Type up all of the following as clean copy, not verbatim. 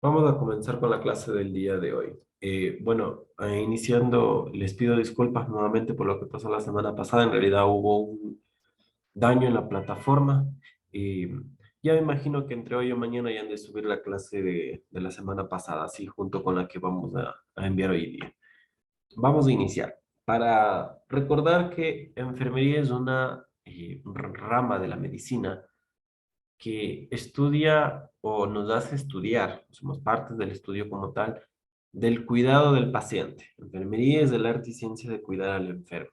Vamos a comenzar con la clase del día de hoy. Iniciando, les pido disculpas nuevamente por lo que pasó la semana pasada. En realidad hubo un daño en la plataforma y ya me imagino que entre hoy y mañana ya han de subir la clase de la semana pasada, así junto con la que vamos a enviar hoy día. Vamos a iniciar. Para recordar que enfermería es una rama de la medicina que estudia o nos hace estudiar, somos partes del estudio como tal, del cuidado del paciente. Enfermería es el arte y ciencia de cuidar al enfermo,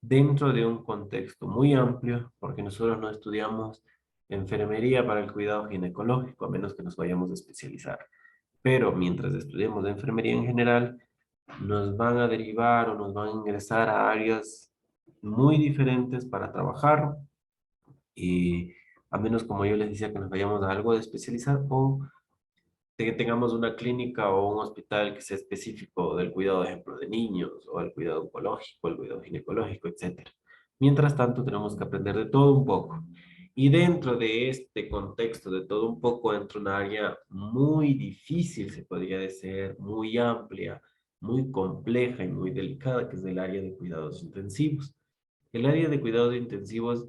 dentro de un contexto muy amplio, porque nosotros no estudiamos enfermería para el cuidado ginecológico, a menos que nos vayamos a especializar. Pero mientras estudiemos de enfermería en general, nos van a derivar o nos van a ingresar a áreas muy diferentes para trabajar y a menos como yo les decía que nos vayamos a algo de especializar o de que tengamos una clínica o un hospital que sea específico del cuidado, por ejemplo, de niños o el cuidado oncológico, el cuidado ginecológico, etcétera. Mientras tanto, tenemos que aprender de todo un poco. Y dentro de este contexto de todo un poco entra una área muy difícil, se podría decir, muy amplia, muy compleja y muy delicada, que es el área de cuidados intensivos. El área de cuidados intensivos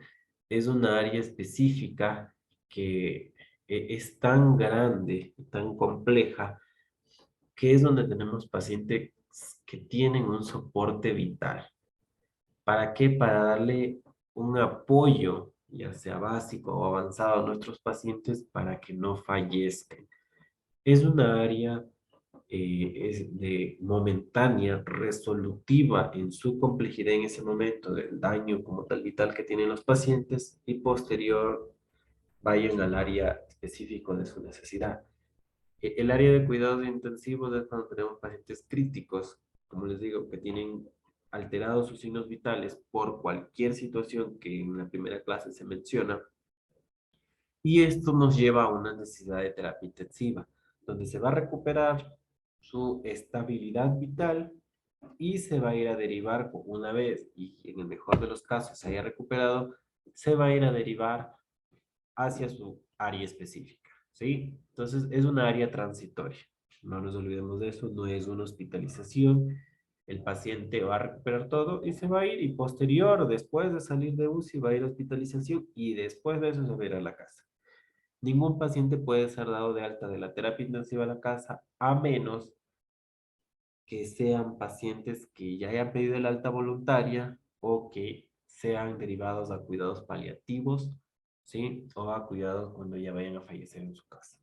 es una área específica que es tan grande, tan compleja, que es donde tenemos pacientes que tienen un soporte vital. ¿Para qué? Para darle un apoyo, ya sea básico o avanzado a nuestros pacientes para que no fallezcan. Es una área es de momentánea, resolutiva en su complejidad en ese momento del daño como tal vital que tienen los pacientes y posterior vayan al área específico de su necesidad. El área de cuidados intensivos es cuando tenemos pacientes críticos, como les digo, que tienen alterados sus signos vitales por cualquier situación que en la primera clase se menciona, y esto nos lleva a una necesidad de terapia intensiva, donde se va a recuperar su estabilidad vital y se va a ir a derivar una vez, y en el mejor de los casos se haya recuperado, se va a ir a derivar hacia su área específica, ¿sí? Entonces es una área transitoria. No nos olvidemos de eso, no es una hospitalización. El paciente va a recuperar todo y se va a ir, y posterior, después de salir de UCI, va a ir a hospitalización y después de eso se va a ir a la casa. Ningún paciente puede ser dado de alta de la terapia intensiva a la casa a menos que sean pacientes que ya hayan pedido el alta voluntaria o que sean derivados a cuidados paliativos, ¿sí? O a cuidados cuando ya vayan a fallecer en su casa.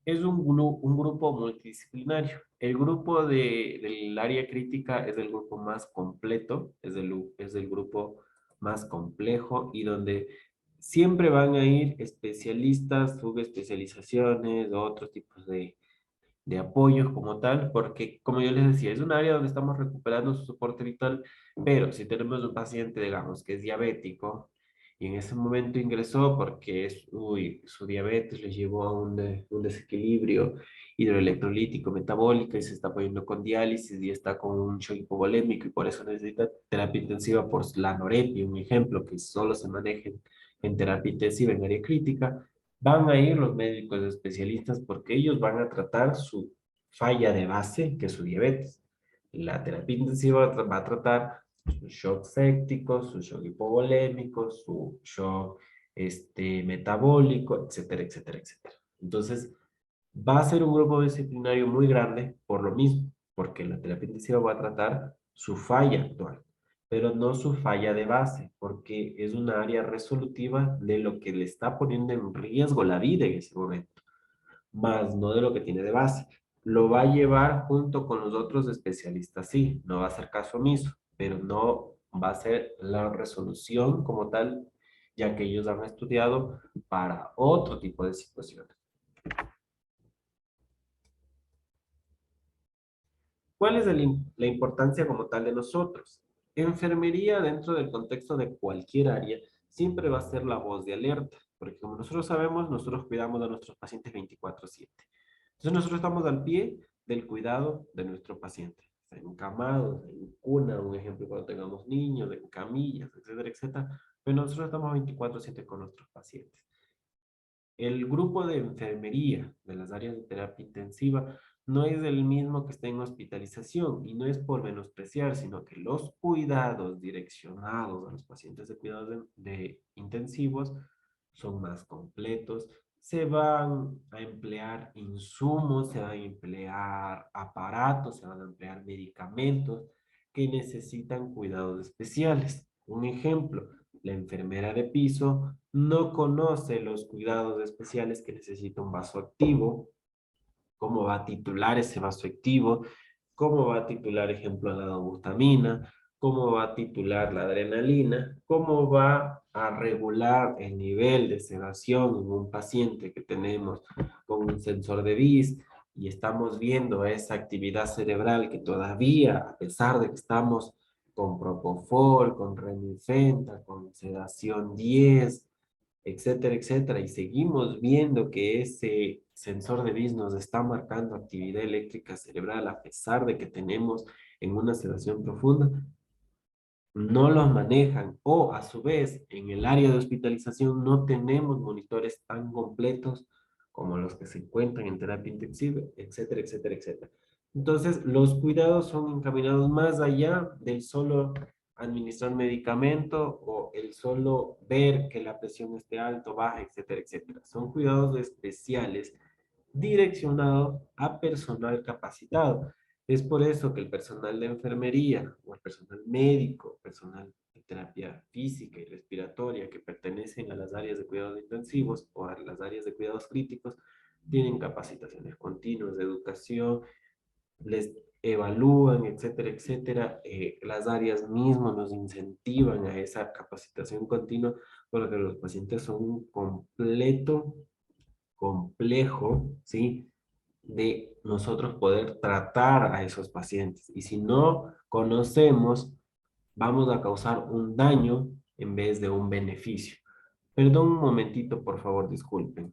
Es un grupo multidisciplinario. El grupo del área crítica es el grupo más completo, es el grupo más complejo y donde siempre van a ir especialistas, subespecializaciones, otros tipos de apoyos como tal, porque como yo les decía, es un área donde estamos recuperando su soporte vital, pero si tenemos un paciente, digamos, que es diabético y en ese momento ingresó porque su diabetes le llevó a un desequilibrio hidroelectrolítico metabólico y se está poniendo con diálisis y está con un shock hipovolémico y por eso necesita terapia intensiva por la anorexia, un ejemplo que solo se maneja en terapia intensiva en área crítica. Van a ir los médicos especialistas porque ellos van a tratar su falla de base, que es su diabetes. La terapia intensiva va a tratar su shock séptico, su shock hipovolémico, su shock metabólico, etcétera, etcétera, etcétera. Entonces, va a ser un grupo disciplinario muy grande por lo mismo, porque la terapia intensiva va a tratar su falla actual, pero no su falla de base, porque es una área resolutiva de lo que le está poniendo en riesgo la vida en ese momento, más no de lo que tiene de base. Lo va a llevar junto con los otros especialistas, sí, no va a ser caso omiso, pero no va a ser la resolución como tal, ya que ellos han estudiado para otro tipo de situaciones. ¿Cuál es la importancia como tal de nosotros? Enfermería dentro del contexto de cualquier área siempre va a ser la voz de alerta, porque como nosotros sabemos, nosotros cuidamos a nuestros pacientes 24/7. Entonces nosotros estamos al pie del cuidado de nuestro paciente, encamados, en cuna, un ejemplo cuando tengamos niños, en camillas, etcétera, etcétera, pero nosotros estamos 24/7 con nuestros pacientes. El grupo de enfermería de las áreas de terapia intensiva no es el mismo que está en hospitalización y no es por menospreciar, sino que los cuidados direccionados a los pacientes de cuidados de intensivos son más completos. Se van a emplear insumos, se van a emplear aparatos, se van a emplear medicamentos que necesitan cuidados especiales. Un ejemplo, la enfermera de piso no conoce los cuidados especiales que necesita un vaso activo, cómo va a titular ese vaso activo, cómo va a titular, ejemplo, la dobutamina, cómo va a titular la adrenalina, cómo va a regular el nivel de sedación en un paciente que tenemos con un sensor de VIS y estamos viendo esa actividad cerebral que todavía, a pesar de que estamos con Propofol, con Remifenta, con sedación 10, etcétera, etcétera, y seguimos viendo que ese sensor de VIS nos está marcando actividad eléctrica cerebral a pesar de que tenemos en una sedación profunda, no los manejan o a su vez en el área de hospitalización no tenemos monitores tan completos como los que se encuentran en terapia intensiva, etcétera, etcétera, etcétera. Entonces, los cuidados son encaminados más allá del solo administrar medicamento o el solo ver que la presión esté alta, baja, etcétera, etcétera. Son cuidados especiales direccionado a personal capacitado. Es por eso que el personal de enfermería o el personal médico, personal de terapia física y respiratoria que pertenecen a las áreas de cuidados intensivos o a las áreas de cuidados críticos, tienen capacitaciones continuas de educación, les evalúan, etcétera, etcétera. Las áreas mismas nos incentivan a esa capacitación continua porque los pacientes son un completo complejo, ¿sí? De nosotros poder tratar a esos pacientes. Y si no conocemos, vamos a causar un daño en vez de un beneficio. Perdón un momentito, por favor, disculpen.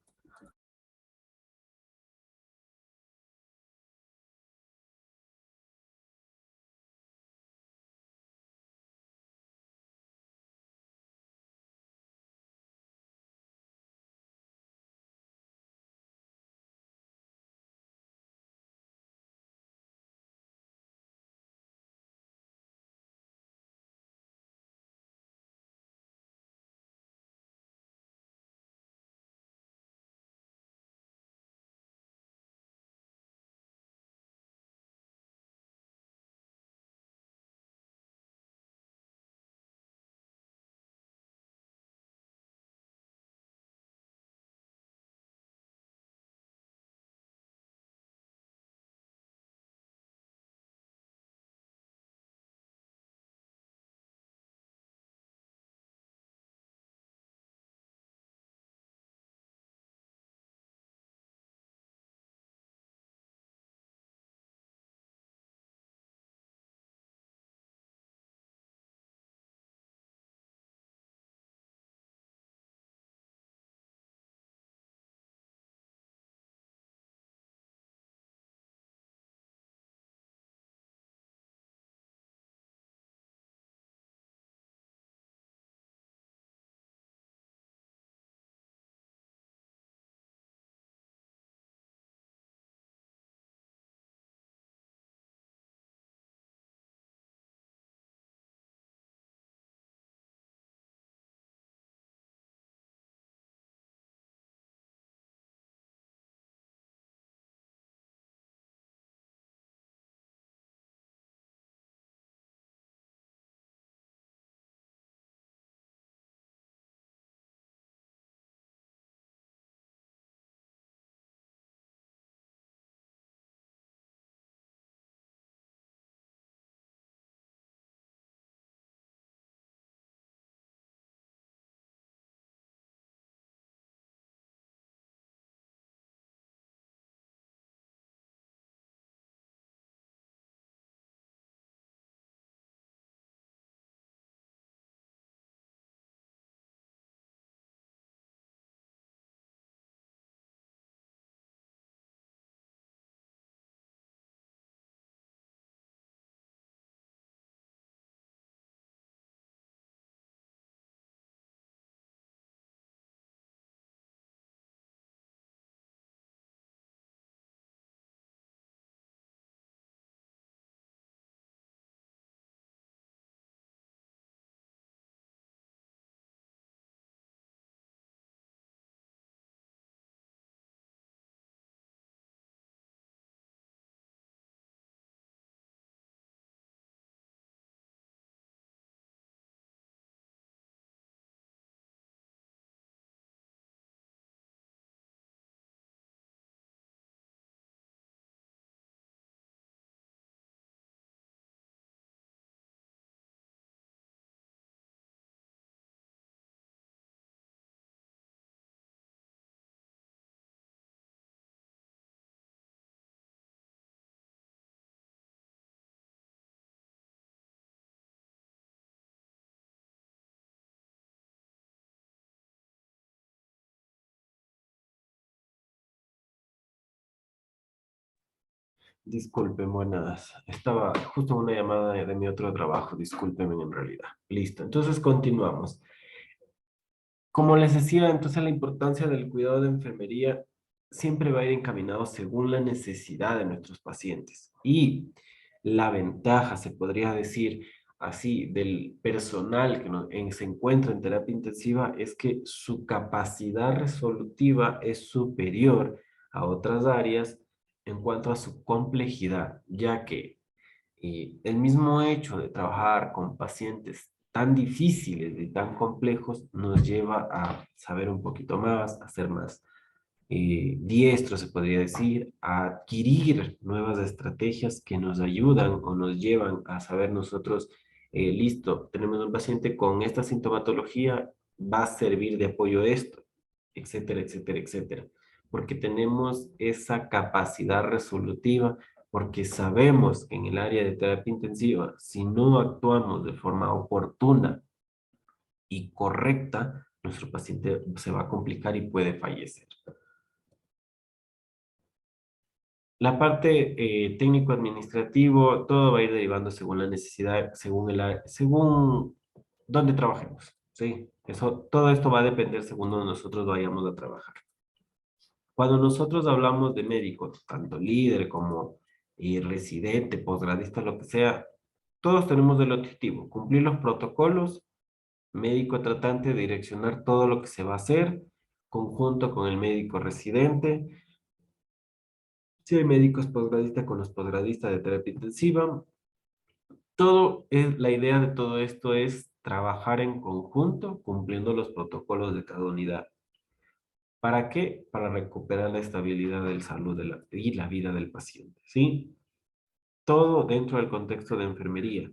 Disculpen, buenas. Estaba justo en una llamada de mi otro trabajo, discúlpenme en realidad. Listo, entonces continuamos. Como les decía, entonces la importancia del cuidado de enfermería siempre va a ir encaminado según la necesidad de nuestros pacientes. Y la ventaja, se podría decir así, del personal que se encuentra en terapia intensiva es que su capacidad resolutiva es superior a otras áreas en cuanto a su complejidad, ya que y el mismo hecho de trabajar con pacientes tan difíciles y tan complejos nos lleva a saber un poquito más, a ser más diestros, se podría decir, a adquirir nuevas estrategias que nos ayudan o nos llevan a saber nosotros, listo, tenemos un paciente con esta sintomatología, va a servir de apoyo esto, etcétera, etcétera, etcétera. Porque tenemos esa capacidad resolutiva porque sabemos que en el área de terapia intensiva, si no actuamos de forma oportuna y correcta, nuestro paciente se va a complicar y puede fallecer. La parte técnico-administrativo, todo va a ir derivando según la necesidad, según dónde trabajemos, ¿sí? Eso, todo esto va a depender según donde nosotros vayamos a trabajar. Cuando nosotros hablamos de médicos, tanto líder como residente, posgradista, lo que sea, todos tenemos el objetivo, cumplir los protocolos, médico tratante, direccionar todo lo que se va a hacer, conjunto con el médico residente. Si hay médicos posgradistas con los posgradistas de terapia intensiva, todo es, la idea de todo esto es trabajar en conjunto, cumpliendo los protocolos de cada unidad. ¿Para qué? Para recuperar la estabilidad del salud y la vida del paciente, ¿sí? Todo dentro del contexto de enfermería.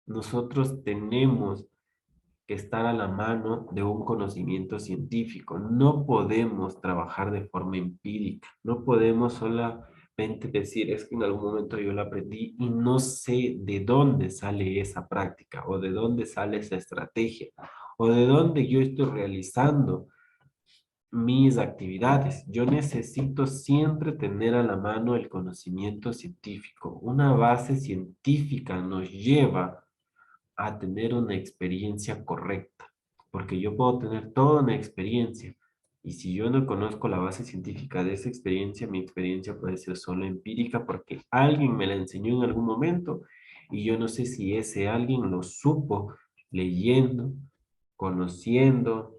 Nosotros tenemos que estar a la mano de un conocimiento científico. No podemos trabajar de forma empírica. No podemos solamente decir, es que en algún momento yo lo aprendí y no sé de dónde sale esa práctica o de dónde sale esa estrategia o de dónde yo estoy realizando mis actividades. Yo necesito siempre tener a la mano el conocimiento científico. Una base científica nos lleva a tener una experiencia correcta, porque yo puedo tener toda una experiencia y si yo no conozco la base científica de esa experiencia, mi experiencia puede ser solo empírica porque alguien me la enseñó en algún momento y yo no sé si ese alguien lo supo leyendo, conociendo,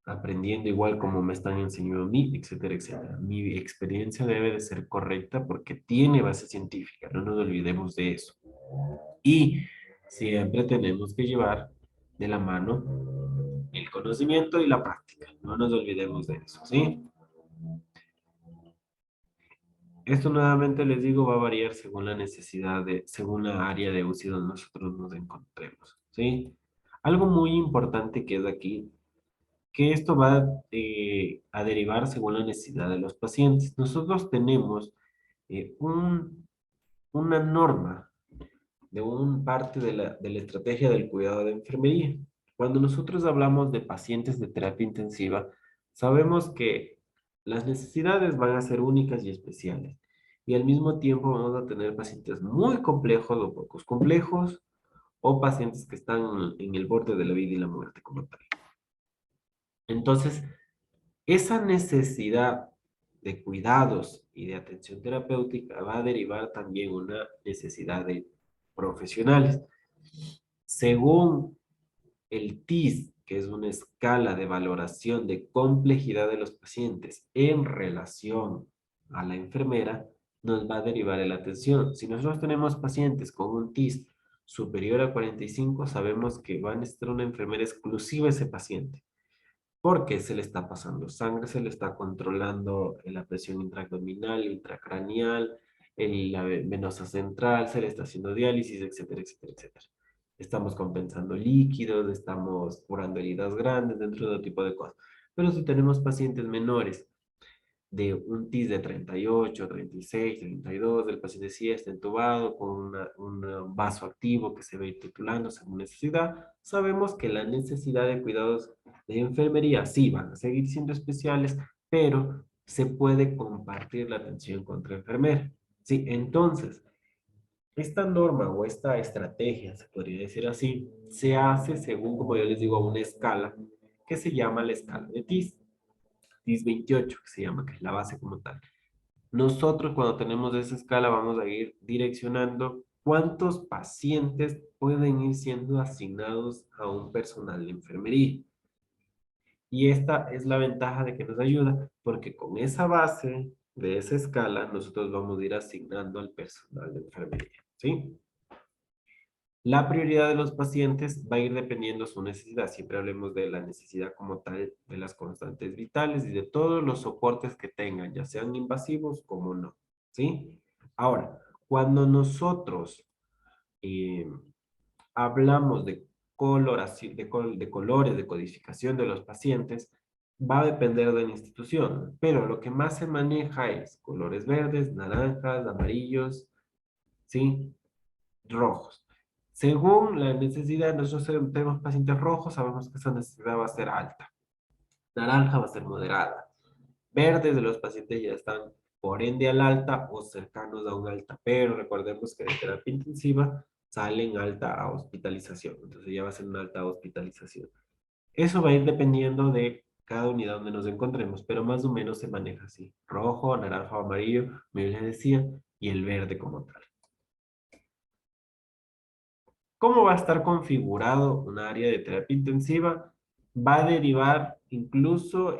aprendiendo igual como me están enseñando a mí, etcétera, etcétera. Mi experiencia debe de ser correcta porque tiene base científica, no nos olvidemos de eso. Y siempre tenemos que llevar de la mano el conocimiento y la práctica. No nos olvidemos de eso, ¿sí? Esto nuevamente les digo va a variar según la necesidad según la área de UCI donde nosotros nos encontremos, ¿sí? Algo muy importante que es aquí, que esto va a derivar según la necesidad de los pacientes. Nosotros tenemos una norma de un parte de la estrategia del cuidado de enfermería. Cuando nosotros hablamos de pacientes de terapia intensiva, sabemos que las necesidades van a ser únicas y especiales. Y al mismo tiempo vamos a tener pacientes muy complejos o pocos complejos, o pacientes que están en el borde de la vida y la muerte como tal. Entonces, esa necesidad de cuidados y de atención terapéutica va a derivar también una necesidad de profesionales. Según el TIS, que es una escala de valoración de complejidad de los pacientes en relación a la enfermera, nos va a derivar en la atención. Si nosotros tenemos pacientes con un TIS superior a 45, sabemos que va a necesitar una enfermera exclusiva a ese paciente porque se le está pasando sangre, se le está controlando la presión intraabdominal, intracraneal, la venosa central, se le está haciendo diálisis, etcétera, etcétera, etcétera. Estamos compensando líquidos, estamos curando heridas grandes, dentro de otro tipo de cosas. Pero si tenemos pacientes menores de un TIS de 38, 36, 32, el paciente sí está entubado con un vaso activo que se ve titulando según necesidad, sabemos que la necesidad de cuidados de enfermería sí van a seguir siendo especiales, pero se puede compartir la atención contra enfermera. Sí, entonces, esta norma o esta estrategia, se podría decir así, se hace según, como yo les digo, una escala que se llama la escala de TIS, TIS 28, que se llama, que es la base como tal. Nosotros cuando tenemos esa escala vamos a ir direccionando cuántos pacientes pueden ir siendo asignados a un personal de enfermería. Y esta es la ventaja de que nos ayuda, porque con esa base de esa escala nosotros vamos a ir asignando al personal de enfermería, ¿sí? La prioridad de los pacientes va a ir dependiendo de su necesidad. Siempre hablemos de la necesidad como tal, de las constantes vitales y de todos los soportes que tengan, ya sean invasivos como no, ¿sí? Ahora, cuando nosotros eh, hablamos de coloración, de colores, de codificación de los pacientes, va a depender de la institución, pero lo que más se maneja es colores verdes, naranjas, amarillos, ¿sí? Rojos. Según la necesidad, nosotros tenemos pacientes rojos, sabemos que esa necesidad va a ser alta. Naranja va a ser moderada. Verdes de los pacientes ya están por ende al alta o cercanos a un alta, pero recordemos que de terapia intensiva salen alta a hospitalización, entonces ya va a ser una alta hospitalización. Eso va a ir dependiendo de cada unidad donde nos encontremos, pero más o menos se maneja así. Rojo, naranja o amarillo, me les decía, y el verde como tal. ¿Cómo va a estar configurado un área de terapia intensiva? Va a derivar incluso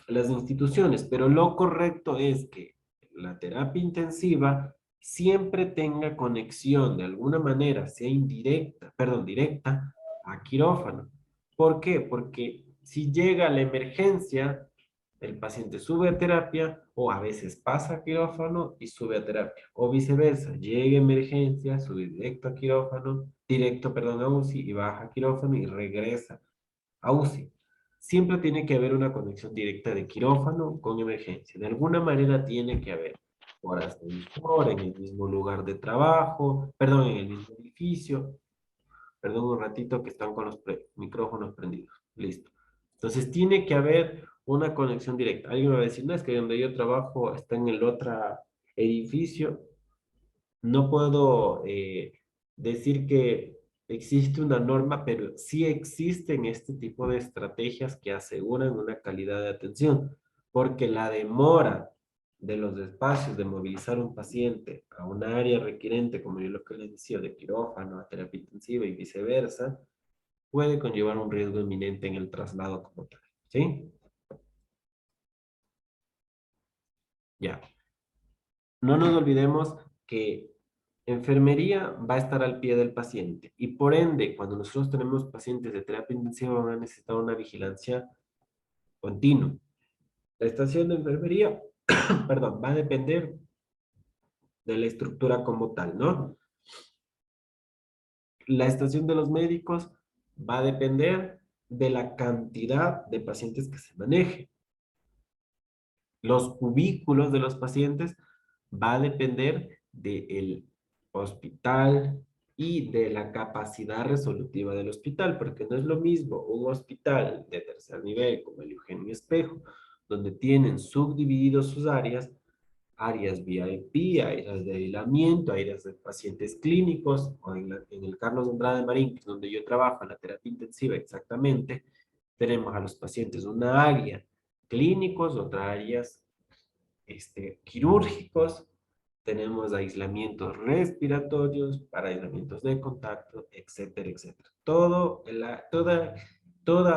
las instituciones, pero lo correcto es que la terapia intensiva siempre tenga conexión de alguna manera, sea indirecta, perdón, directa, a quirófano. ¿Por qué? Porque si llega la emergencia, el paciente sube a terapia o a veces pasa a quirófano y sube a terapia. O viceversa, llega emergencia, sube directo a quirófano, directo, perdón, a UCI y baja a quirófano y regresa a UCI. Siempre tiene que haber una conexión directa de quirófano con emergencia. De alguna manera tiene que haber horas de visor en el mismo lugar de trabajo, perdón, en el mismo edificio. Perdón un ratito que están con los micrófonos prendidos. Listo. Entonces tiene que haber una conexión directa. Alguien me va a decir, no, es que donde yo trabajo está en el otro edificio. No puedo decir que existe una norma, pero sí existen este tipo de estrategias que aseguran una calidad de atención, porque la demora de los espacios de movilizar un paciente a una área requerente, como yo lo que les decía, de quirófano, a terapia intensiva y viceversa, puede conllevar un riesgo inminente en el traslado como tal, ¿sí? Ya. No nos olvidemos que enfermería va a estar al pie del paciente y por ende, cuando nosotros tenemos pacientes de terapia intensiva van a necesitar una vigilancia continua. La estación de enfermería, perdón, va a depender de la estructura como tal, ¿no? La estación de los médicos va a depender de la cantidad de pacientes que se maneje. Los cubículos de los pacientes va a depender del hospital y de la capacidad resolutiva del hospital, porque no es lo mismo un hospital de tercer nivel como el Eugenio Espejo, donde tienen subdivididos sus áreas, áreas VIP, áreas de aislamiento, áreas de pacientes clínicos, o en el Carlos Andrade Marín, que es donde yo trabajo, en la terapia intensiva exactamente, tenemos a los pacientes una área clínicos, otra áreas quirúrgicos, tenemos aislamientos respiratorios para aislamientos de contacto, etcétera, etcétera. Toda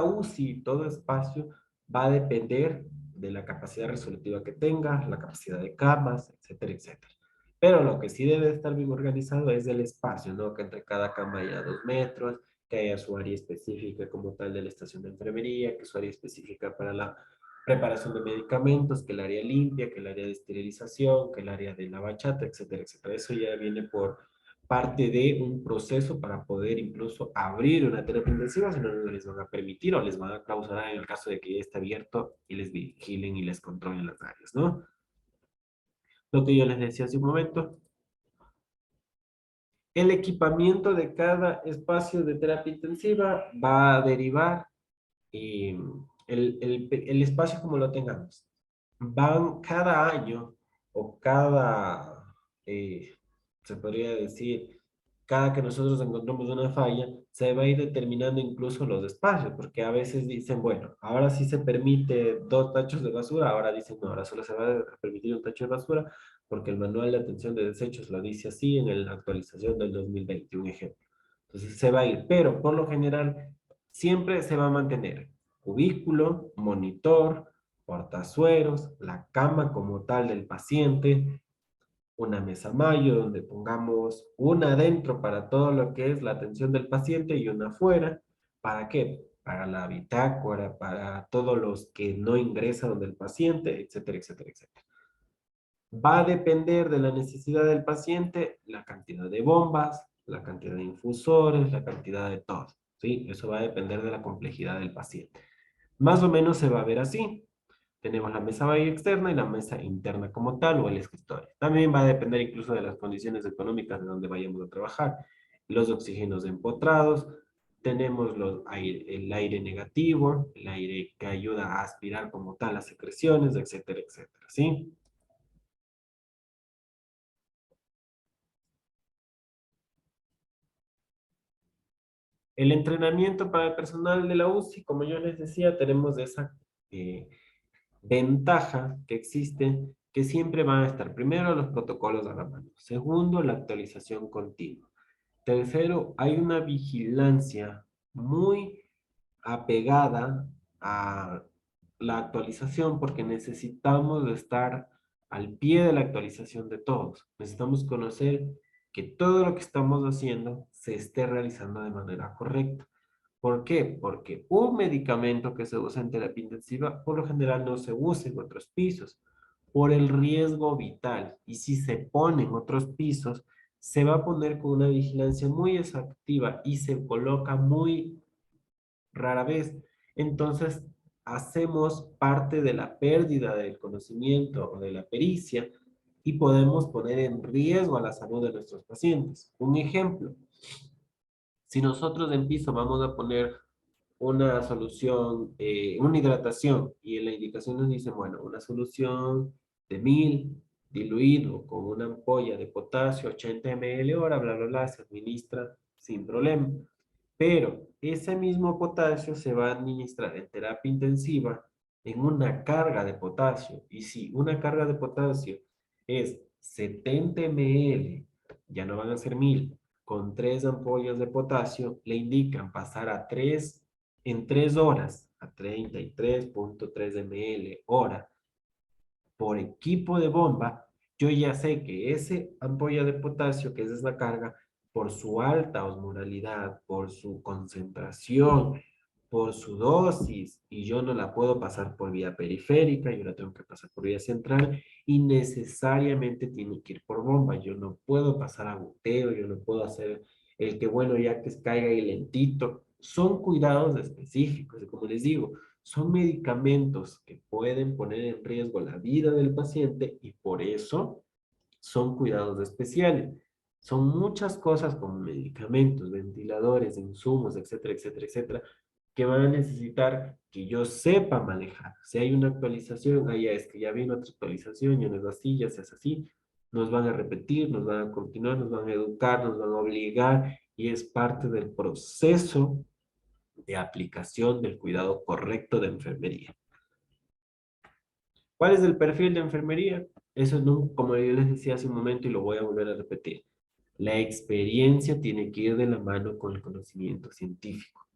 UCI, todo espacio va a depender de la capacidad resolutiva que tenga, la capacidad de camas, etcétera, etcétera. Pero lo que sí debe estar bien organizado es el espacio, ¿no? Que entre cada cama haya 2 metros, que haya su área específica como tal de la estación de enfermería, que su área específica para la preparación de medicamentos, que el área limpia, que el área de esterilización, que el área de la bachata, etcétera, etcétera. Eso ya viene por parte de un proceso para poder incluso abrir una terapia intensiva, si no, no les van a permitir o les van a clausurar en el caso de que ya esté abierto y les vigilen y les controlen las áreas, ¿no? Lo que yo les decía hace un momento, el equipamiento de cada espacio de terapia intensiva va a derivar el espacio como lo tengamos. Van cada año o cada eh, se podría decir, cada que nosotros encontramos una falla, se va a ir determinando incluso los espacios, porque a veces dicen, bueno, ahora sí se permite 2 tachos de basura, ahora dicen, no, ahora solo se va a permitir un tacho de basura, porque el manual de atención de desechos lo dice así en la actualización del 2020, un ejemplo. Entonces se va a ir, pero por lo general siempre se va a mantener cubículo, monitor, portazueros, la cama como tal del paciente, una mesa mayo donde pongamos una adentro para todo lo que es la atención del paciente y una afuera. ¿Para qué? Para la bitácora, para todos los que no ingresan donde el paciente, etcétera, etcétera, etcétera. Va a depender de la necesidad del paciente, la cantidad de bombas, la cantidad de infusores, la cantidad de todo, ¿sí? Eso va a depender de la complejidad del paciente. Más o menos se va a ver así. Tenemos la mesa bahía externa y la mesa interna como tal o el escritorio. También va a depender incluso de las condiciones económicas de donde vayamos a trabajar. Los oxígenos empotrados, tenemos el aire negativo, el aire que ayuda a aspirar como tal las secreciones, etcétera, etcétera, ¿sí? El entrenamiento para el personal de la UCI, como yo les decía, tenemos esa eh, ventaja que existe, que siempre van a estar primero los protocolos a la mano, segundo la actualización continua, tercero hay una vigilancia muy apegada a la actualización porque necesitamos estar al pie de la actualización de todos, necesitamos conocer que todo lo que estamos haciendo se esté realizando de manera correcta. ¿Por qué? Porque un medicamento que se usa en terapia intensiva por lo general no se usa en otros pisos por el riesgo vital. Y si se pone en otros pisos, se va a poner con una vigilancia muy exactiva y se coloca muy rara vez. Entonces, hacemos parte de la pérdida del conocimiento o de la pericia y podemos poner en riesgo a la salud de nuestros pacientes. Un ejemplo, si nosotros en piso vamos a poner una solución, una hidratación, y en la indicación nos dice, bueno, una solución de 1000 diluido con una ampolla de potasio, 80 ml hora, bla, bla, bla, se administra sin problema. Pero ese mismo potasio se va a administrar en terapia intensiva en una carga de potasio. Y si una carga de potasio es 70 ml, ya no van a ser 1000, con 3 ampollas de potasio, le indican pasar a 3 en 3 horas, a 33.3 ml hora por equipo de bomba, yo ya sé que ese ampolla de potasio, que es esa carga, por su alta osmoralidad, por su concentración, por su dosis, y yo no la puedo pasar por vía periférica, yo la tengo que pasar por vía central, y necesariamente tiene que ir por bomba. Yo no puedo pasar a goteo, yo no puedo hacer el que, bueno, ya que caiga ahí lentito. Son cuidados específicos, y como les digo, son medicamentos que pueden poner en riesgo la vida del paciente y por eso son cuidados especiales. Son muchas cosas como medicamentos, ventiladores, insumos, etcétera, etcétera, etcétera, que van a necesitar que yo sepa manejar. Si hay una actualización, ah, ya es que ya vino otra actualización, ya no es así, ya se hace así, nos van a repetir, nos van a continuar, nos van a educar, nos van a obligar y es parte del proceso de aplicación del cuidado correcto de enfermería. ¿Cuál es el perfil de enfermería? Eso es, como yo les decía hace un momento y lo voy a volver a repetir. La experiencia tiene que ir de la mano con el conocimiento científico.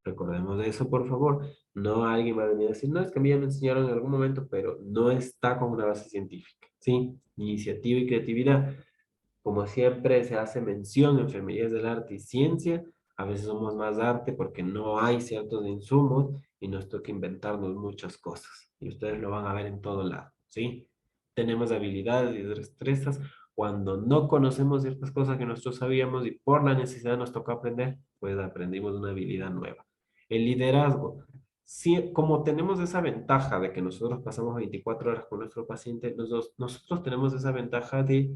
Recordemos de eso, por favor. No alguien va a venir a decir, no, es que a mí ya me enseñaron en algún momento, pero no está con una base científica. ¿Sí? Iniciativa y creatividad. Como siempre se hace mención, enfermerías del arte y ciencia, a veces somos más arte porque no hay ciertos insumos y nos toca inventarnos muchas cosas. Y ustedes lo van a ver en todo lado, ¿sí? Tenemos habilidades y destrezas cuando no conocemos ciertas cosas que nosotros sabíamos y por la necesidad nos toca aprender, pues aprendimos una habilidad nueva. El liderazgo. Sí, como tenemos esa ventaja de que nosotros pasamos 24 horas con nuestro paciente, nosotros tenemos esa ventaja de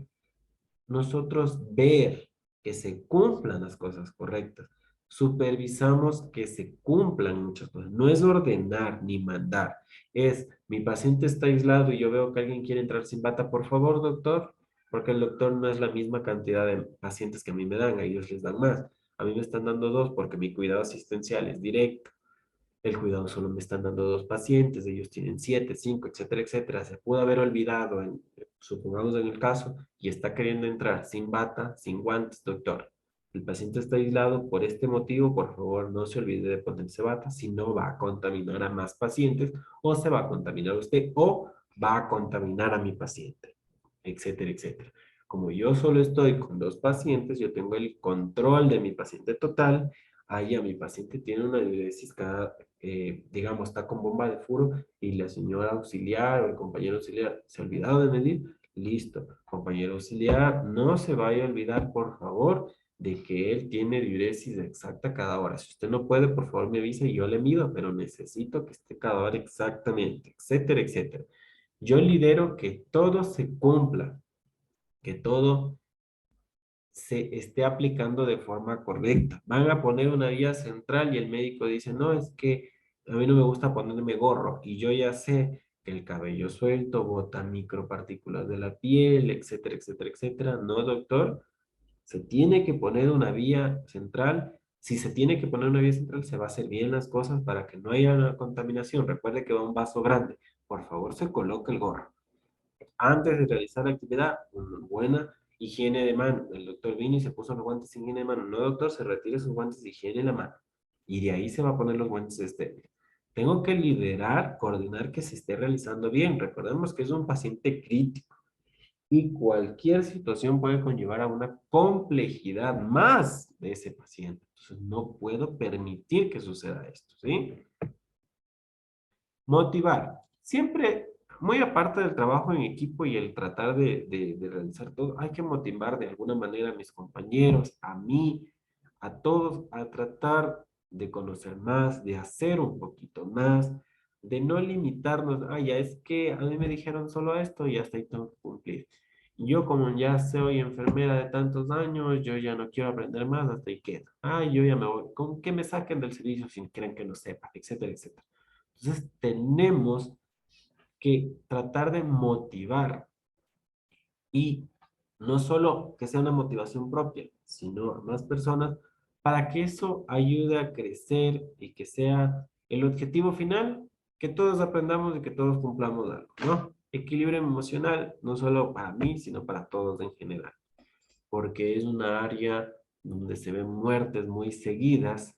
nosotros ver que se cumplan las cosas correctas. Supervisamos que se cumplan muchas cosas. No es ordenar ni mandar. Es, mi paciente está aislado y yo veo que alguien quiere entrar sin bata. Por favor, doctor, porque el doctor no es la misma cantidad de pacientes que a mí me dan, a ellos les dan más. A mí me están dando dos porque mi cuidado asistencial es directo. El cuidado solo me están dando dos pacientes, ellos tienen siete, cinco, etcétera, etcétera. Se pudo haber olvidado, supongamos en el caso, y está queriendo entrar sin bata, sin guantes, doctor. El paciente está aislado por este motivo, por favor, no se olvide de ponerse bata, si no va a contaminar a más pacientes, o se va a contaminar usted, o va a contaminar a mi paciente, etcétera, etcétera. Como yo solo estoy con dos pacientes, yo tengo el control de mi paciente total. Ahí a mi paciente tiene una diuresis cada, digamos, está con bomba de furo y la señora auxiliar o el compañero auxiliar se ha olvidado de medir, listo. Compañero auxiliar, no se vaya a olvidar, por favor, de que él tiene diuresis exacta cada hora. Si usted no puede, por favor me avisa y yo le mido, pero necesito que esté cada hora exactamente, etcétera, etcétera. Yo lidero que todo se cumpla, que todo se esté aplicando de forma correcta. Van a poner una vía central y el médico dice, no, es que a mí no me gusta ponerme gorro y yo ya sé que el cabello suelto bota micropartículas de la piel, etcétera, etcétera, etcétera. No, doctor, se tiene que poner una vía central. Si se tiene que poner una vía central, se va a hacer bien las cosas para que no haya una contaminación. Recuerde que va un vaso grande. Por favor, se coloque el gorro antes de realizar la actividad, una buena higiene de mano. El doctor vino y se puso los guantes sin higiene de mano. No, doctor, se retire sus guantes de higiene de la mano. Y de ahí se va a poner los guantes estériles. Tengo que liderar, coordinar que se esté realizando bien. Recordemos que es un paciente crítico y cualquier situación puede conllevar a una complejidad más de ese paciente. Entonces, no puedo permitir que suceda esto, ¿sí? Motivar. Siempre, muy aparte del trabajo en equipo y el tratar de realizar todo, hay que motivar de alguna manera a mis compañeros, a mí, a todos, a tratar de conocer más, de hacer un poquito más, de no limitarnos, ah, ya es que a mí me dijeron solo esto y hasta ahí tengo que cumplir. Yo como ya soy enfermera de tantos años, yo ya no quiero aprender más, hasta ahí quedo. Ah, yo ya me voy. ¿Con qué me saquen del servicio si creen que no sepa? Etcétera, etcétera. Entonces tenemos que tratar de motivar y no solo que sea una motivación propia, sino a más personas para que eso ayude a crecer y que sea el objetivo final, que todos aprendamos y que todos cumplamos algo, ¿no? Equilibrio emocional, no solo para mí, sino para todos en general, porque es una área donde se ven muertes muy seguidas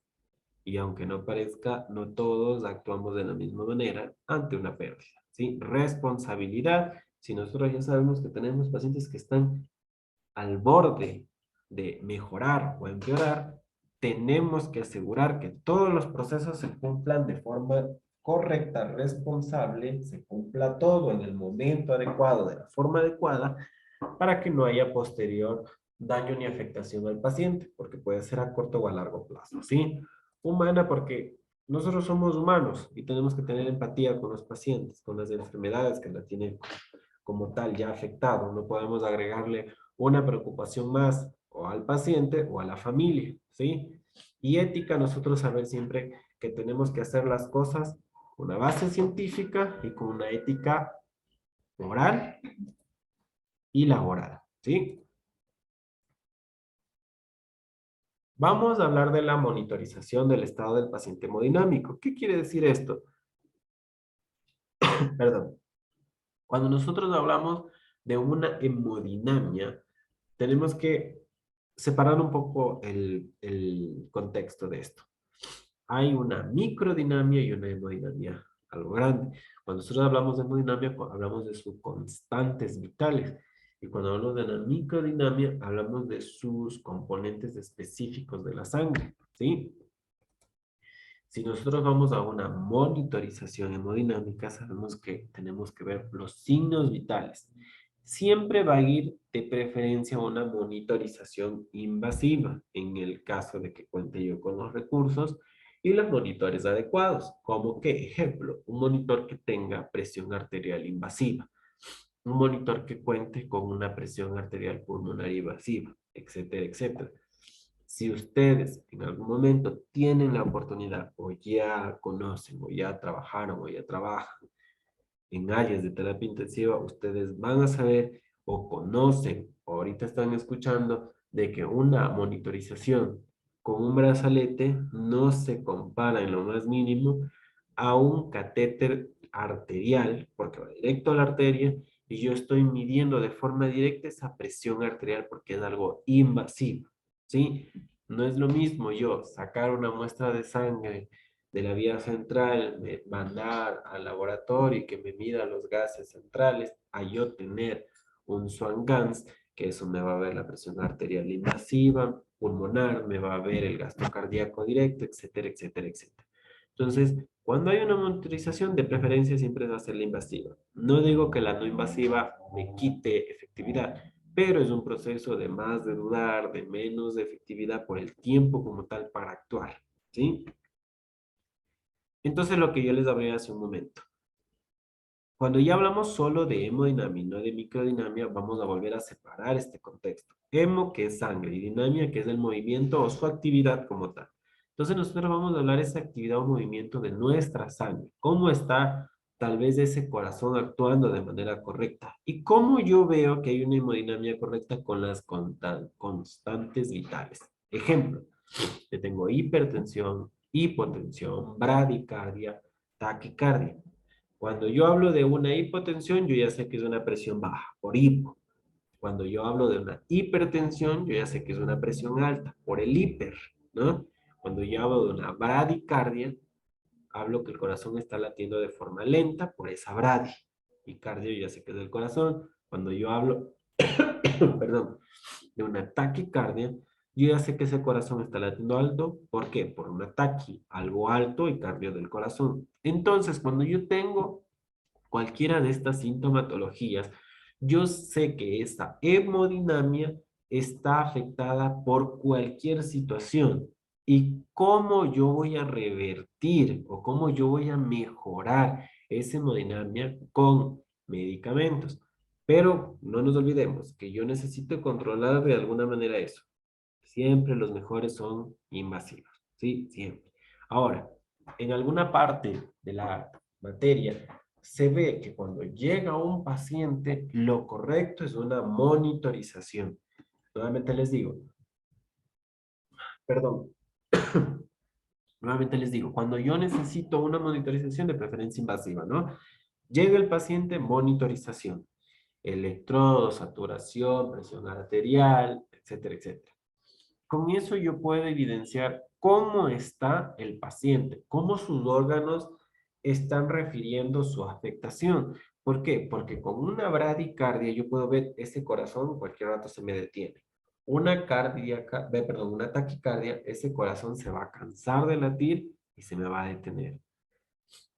y aunque no parezca, no todos actuamos de la misma manera ante una pérdida, ¿sí? Responsabilidad. Si nosotros ya sabemos que tenemos pacientes que están al borde de mejorar o empeorar, tenemos que asegurar que todos los procesos se cumplan de forma correcta, responsable, se cumpla todo en el momento adecuado, de la forma adecuada, para que no haya posterior daño ni afectación al paciente, porque puede ser a corto o a largo plazo, ¿sí? Humana porque nosotros somos humanos y tenemos que tener empatía con los pacientes, con las enfermedades que la tienen como tal ya afectado. No podemos agregarle una preocupación más o al paciente o a la familia, ¿sí? Y ética, nosotros saber siempre que tenemos que hacer las cosas con una base científica y con una ética moral y laboral, ¿sí? Vamos a hablar de la monitorización del estado del paciente hemodinámico. ¿Qué quiere decir esto? Perdón. Cuando nosotros hablamos de una hemodinamia, tenemos que separar un poco el contexto de esto. Hay una microdinamia y una hemodinamia algo grande. Cuando nosotros hablamos de hemodinamia, hablamos de sus constantes vitales. Y cuando hablamos de la microdinamia, hablamos de sus componentes específicos de la sangre, ¿sí? Si nosotros vamos a una monitorización hemodinámica, sabemos que tenemos que ver los signos vitales. Siempre va a ir de preferencia a una monitorización invasiva, en el caso de que cuente yo con los recursos y los monitores adecuados. Como que, ejemplo, un monitor que tenga presión arterial invasiva, un monitor que cuente con una presión arterial pulmonar invasiva, etcétera, etcétera. Si ustedes en algún momento tienen la oportunidad o ya conocen o ya trabajaron o ya trabajan en áreas de terapia intensiva, ustedes van a saber o conocen, o ahorita están escuchando, de que una monitorización con un brazalete no se compara en lo más mínimo a un catéter arterial, porque va directo a la arteria, y yo estoy midiendo de forma directa esa presión arterial porque es algo invasivo, ¿sí? No es lo mismo yo sacar una muestra de sangre de la vía central, mandar al laboratorio y que me mida los gases centrales, a yo tener un Swan-Ganz, que eso me va a ver la presión arterial invasiva, pulmonar, me va a ver el gasto cardíaco directo, etcétera, etcétera, etcétera. Entonces, cuando hay una monitorización, de preferencia siempre va a ser la invasiva. No digo que la no invasiva me quite efectividad, pero es un proceso de más de dudar, de menos de efectividad por el tiempo como tal para actuar, ¿sí? Entonces, lo que yo les hablé hace un momento. Cuando ya hablamos solo de hemodinamia y no de microdinamia, vamos a volver a separar este contexto. Hemo, que es sangre, y dinamia, que es el movimiento o su actividad como tal. Entonces nosotros vamos a hablar de esa actividad o movimiento de nuestra sangre. ¿Cómo está tal vez ese corazón actuando de manera correcta? Y cómo yo veo que hay una hemodinamia correcta con las constantes vitales. Ejemplo, yo tengo hipertensión, hipotensión, bradicardia, taquicardia. Cuando yo hablo de una hipotensión, yo ya sé que es una presión baja, por hipo. Cuando yo hablo de una hipertensión, yo ya sé que es una presión alta, por el hiper, ¿no? Cuando yo hablo de una bradicardia, hablo que el corazón está latiendo de forma lenta por esa bradi. Y cardio, yo ya sé que es del corazón. Cuando yo hablo, perdón, de una taquicardia, yo ya sé que ese corazón está latiendo alto. ¿Por qué? Por una taqui, algo alto y cardio del corazón. Entonces, cuando yo tengo cualquiera de estas sintomatologías, yo sé que esta hemodinamia está afectada por cualquier situación. ¿Y cómo yo voy a revertir o cómo yo voy a mejorar esa hemodinamia con medicamentos? Pero no nos olvidemos que yo necesito controlar de alguna manera eso. Siempre los mejores son invasivos, ¿sí? Siempre. Ahora, en alguna parte de la materia se ve que cuando llega un paciente, lo correcto es una monitorización. Nuevamente les digo, perdón, nuevamente les digo, cuando yo necesito una monitorización de preferencia invasiva, ¿no? Llega el paciente, monitorización. Electrodos, saturación, presión arterial, etcétera, etcétera. Con eso yo puedo evidenciar cómo está el paciente, cómo sus órganos están refiriendo su afectación. ¿Por qué? Porque con una bradicardia yo puedo ver ese corazón, cualquier rato se me detiene. Una cardíaca, perdón, una taquicardia, ese corazón se va a cansar de latir y se me va a detener.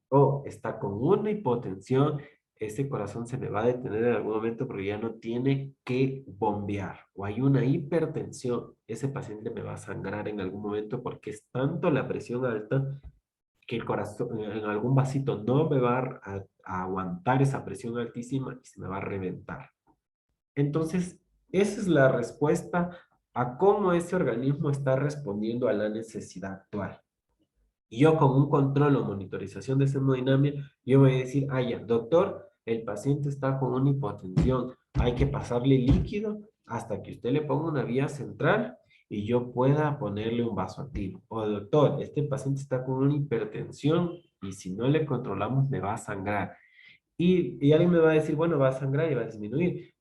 O está con una hipotensión, ese corazón se me va a detener en algún momento porque ya no tiene que bombear. O hay una hipertensión, ese paciente me va a sangrar en algún momento porque es tanto la presión alta que el corazón en algún vasito no me va a aguantar esa presión altísima y se me va a reventar. Entonces, esa es la respuesta a cómo ese organismo está respondiendo a la necesidad actual. Y yo con un control o monitorización de esa hemodinamia, yo voy a decir, ah, ya, doctor, el paciente está con una hipotensión, hay que pasarle líquido hasta que usted le ponga una vía central y yo pueda ponerle un vasoactivo. O doctor, este paciente está con una hipertensión y si no le controlamos me va a sangrar. Y alguien me va a decir, bueno, va a sangrar y va a disminuir,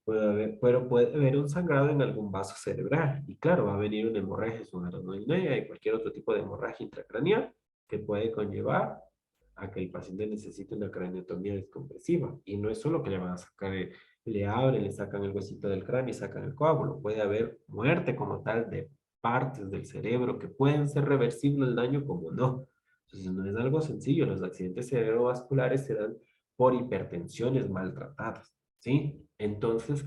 pero puede haber un sangrado en algún vaso cerebral. Y claro, va a venir una hemorragia subaracnoidea y cualquier otro tipo de hemorragia intracraneal que puede conllevar a que el paciente necesite una craneotomía descompresiva. Y no es solo que le van a sacar, le abren, le sacan el huesito del cráneo y sacan el coágulo. Puede haber muerte como tal de partes del cerebro que pueden ser reversibles el daño como no. Entonces no es algo sencillo. Los accidentes cerebrovasculares se dan por hipertensiones maltratadas, ¿sí? Entonces,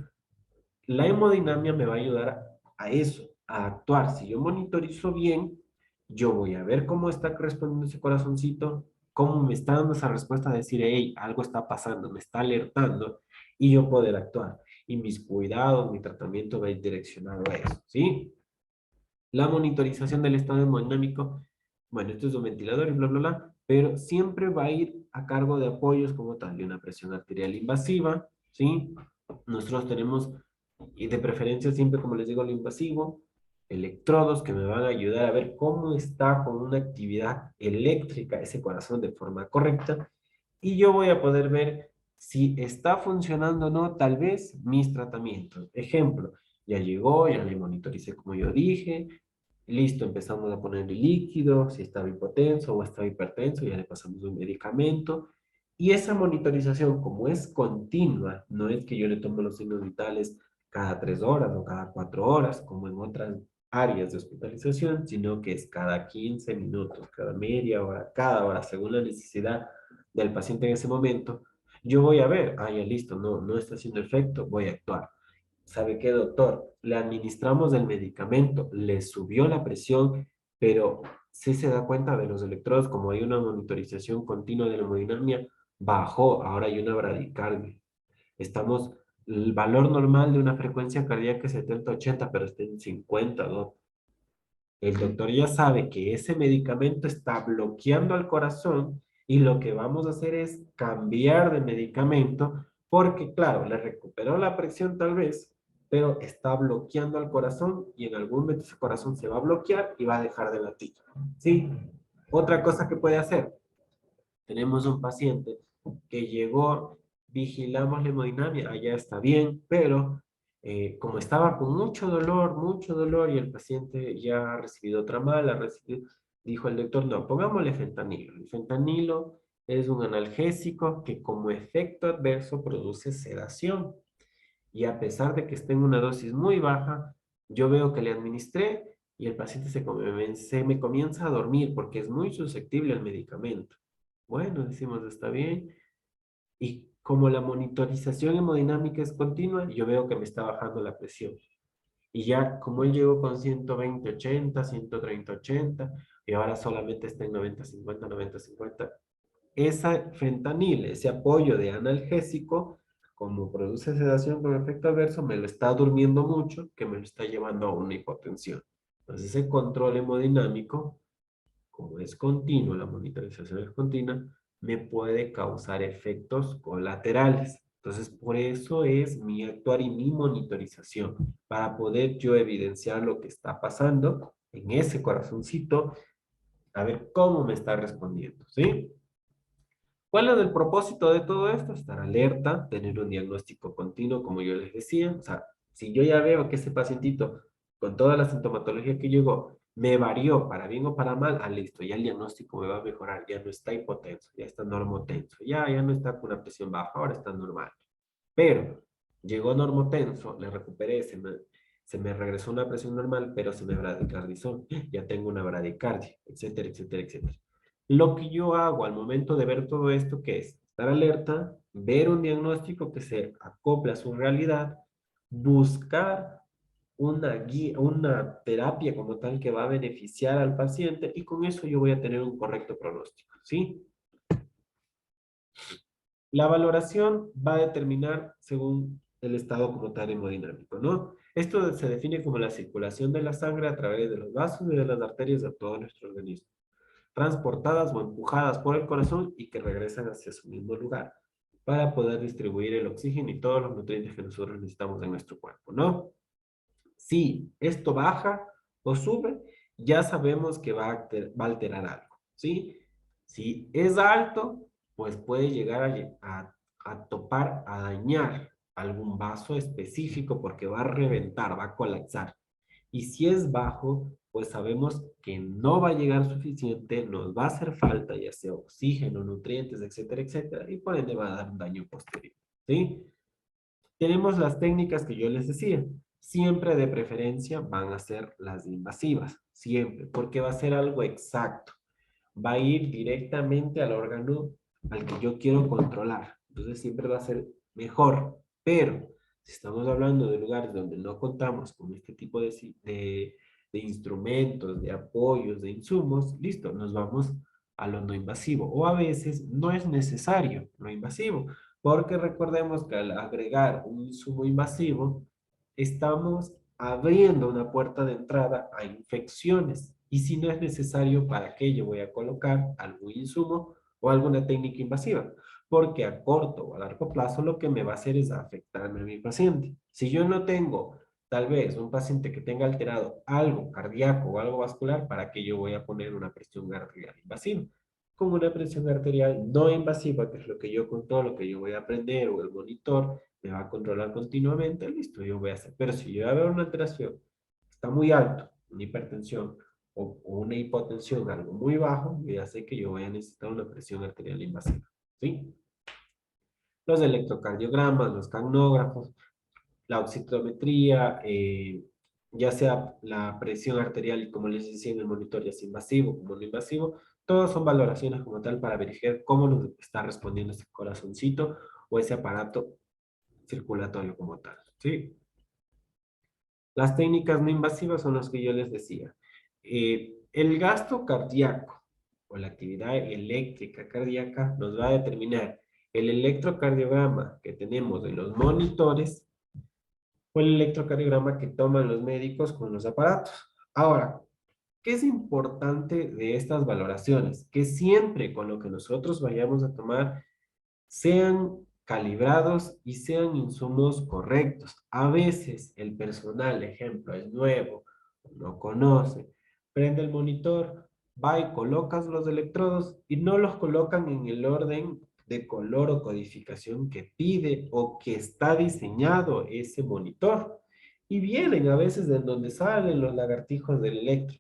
la hemodinamia me va a ayudar a eso, a actuar. Si yo monitorizo bien, yo voy a ver cómo está respondiendo ese corazoncito, cómo me está dando esa respuesta a decir, hey, algo está pasando, me está alertando, y yo poder actuar. Y mis cuidados, mi tratamiento va a ir direccionado a eso, ¿sí? La monitorización del estado hemodinámico, bueno, esto es un ventilador y bla, bla, bla, pero siempre va a ir a cargo de apoyos como tal, de una presión arterial invasiva, ¿sí? Nosotros tenemos, y de preferencia siempre, como les digo, lo invasivo, electrodos que me van a ayudar a ver cómo está con una actividad eléctrica ese corazón de forma correcta, y yo voy a poder ver si está funcionando o no, tal vez, mis tratamientos. Ejemplo, ya llegó, ya le monitoricé como yo dije, listo, empezamos a ponerle líquido, si estaba hipotenso o estaba hipertenso, ya le pasamos un medicamento. Y esa monitorización, como es continua, no es que yo le tomo los signos vitales cada 3 horas o cada 4 horas, como en otras áreas de hospitalización, sino que es cada 15 minutos, cada media hora, cada hora, según la necesidad del paciente en ese momento. Yo voy a ver, ah, ya listo, no está haciendo efecto, voy a actuar. ¿Sabe qué, doctor? Le administramos el medicamento, le subió la presión, pero si se da cuenta de los electrodos, como hay una monitorización continua de la hemodinamia, bajó, ahora hay una bradicardia. Estamos, el valor normal de una frecuencia cardíaca es 70-80, pero está en 50, ¿no? El doctor ya sabe que ese medicamento está bloqueando al corazón y lo que vamos a hacer es cambiar de medicamento porque, claro, le recuperó la presión tal vez, pero está bloqueando al corazón y en algún momento ese corazón se va a bloquear y va a dejar de latir. ¿Sí? Otra cosa que puede hacer, tenemos un paciente que llegó, vigilamos la hemodinamia, allá está bien, pero como estaba con mucho dolor y el paciente ya ha recibido otra mala, dijo el doctor, no, pongámosle fentanilo. El fentanilo es un analgésico que como efecto adverso produce sedación. Y a pesar de que esté en una dosis muy baja, yo veo que le administré y el paciente se me comienza a dormir porque es muy susceptible al medicamento. Bueno, decimos, está bien. Y como la monitorización hemodinámica es continua, yo veo que me está bajando la presión. Y ya como él llegó con 120-80, 130-80, y ahora solamente está en 90-50, 90-50, esa fentanil, ese apoyo de analgésico, como produce sedación con efecto adverso, me lo está durmiendo mucho, que me lo está llevando a una hipotensión. Entonces, ese control hemodinámico, como es continuo, la monitorización es continua, me puede causar efectos colaterales. Entonces, por eso es mi actuar y mi monitorización, para poder yo evidenciar lo que está pasando en ese corazoncito, a ver cómo me está respondiendo, ¿sí? ¿Cuál es el propósito de todo esto? Estar alerta, tener un diagnóstico continuo, como yo les decía. O sea, si yo ya veo que ese pacientito, con toda la sintomatología que llegó, me varió para bien o para mal, ah, listo, ya el diagnóstico me va a mejorar, ya no está hipotenso, ya está normotenso, ya no está con una presión baja, ahora está normal. Pero llegó normotenso, le recuperé, se me regresó una presión normal, pero se me bradicardizó, ya tengo una bradicardia, etcétera, etcétera, etcétera. Lo que yo hago al momento de ver todo esto, que es estar alerta, ver un diagnóstico que se acopla a su realidad, buscar una guía, una terapia como tal que va a beneficiar al paciente y con eso yo voy a tener un correcto pronóstico, ¿sí? La valoración va a determinar según el estado como tal hemodinámico, ¿no? Esto se define como la circulación de la sangre a través de los vasos y de las arterias de todo nuestro organismo, transportadas o empujadas por el corazón y que regresan hacia su mismo lugar para poder distribuir el oxígeno y todos los nutrientes que nosotros necesitamos en nuestro cuerpo, ¿no? Si esto baja o sube, ya sabemos que va a alterar algo, ¿sí? Si es alto, pues puede llegar a topar, a dañar algún vaso específico porque va a reventar, va a colapsar. Y si es bajo, pues sabemos que no va a llegar suficiente, nos va a hacer falta, ya sea oxígeno, nutrientes, etcétera, etcétera, y por ende va a dar un daño posterior, ¿sí? Tenemos las técnicas que yo les decía. Siempre de preferencia van a ser las invasivas, siempre, porque va a ser algo exacto. Va a ir directamente al órgano al que yo quiero controlar. Entonces siempre va a ser mejor. Pero si estamos hablando de lugares donde no contamos con este tipo de instrumentos, de apoyos, de insumos, listo, nos vamos a lo no invasivo. O a veces no es necesario lo invasivo, porque recordemos que al agregar un insumo invasivo, estamos abriendo una puerta de entrada a infecciones. Y si no es necesario, ¿para qué yo voy a colocar algún insumo o alguna técnica invasiva? porque a corto o a largo plazo lo que me va a hacer es afectarme a mi paciente. Si yo no tengo tal vez un paciente que tenga alterado algo cardíaco o algo vascular, ¿para qué yo voy a poner una presión arterial invasiva? Con una presión arterial no invasiva, que es lo que yo con todo lo que yo voy a aprender, o el monitor me va a controlar continuamente, listo, yo voy a hacer. Pero si yo veo una alteración, está muy alto, una hipertensión o una hipotensión, algo muy bajo, yo ya sé que yo voy a necesitar una presión arterial invasiva, ¿sí? Los electrocardiogramas, los cagnógrafos, la oxitometría, ya sea la presión arterial y como les decía en el monitor, ya sea invasivo como no invasivo, todos son valoraciones como tal para verificar cómo nos está respondiendo ese corazoncito o ese aparato circulatorio como tal, ¿sí? Las técnicas no invasivas son las que yo les decía. El gasto cardíaco o la actividad eléctrica cardíaca nos va a determinar el electrocardiograma que tenemos de los monitores o el electrocardiograma que toman los médicos con los aparatos. Ahora, ¿qué es importante de estas valoraciones? Que siempre con lo que nosotros vayamos a tomar sean calibrados y sean insumos correctos. A veces el personal, ejemplo, es nuevo, no conoce, prende el monitor, va y colocas los electrodos y no los colocan en el orden de color o codificación que pide o que está diseñado ese monitor. Y vienen a veces de donde salen los lagartijos del electro,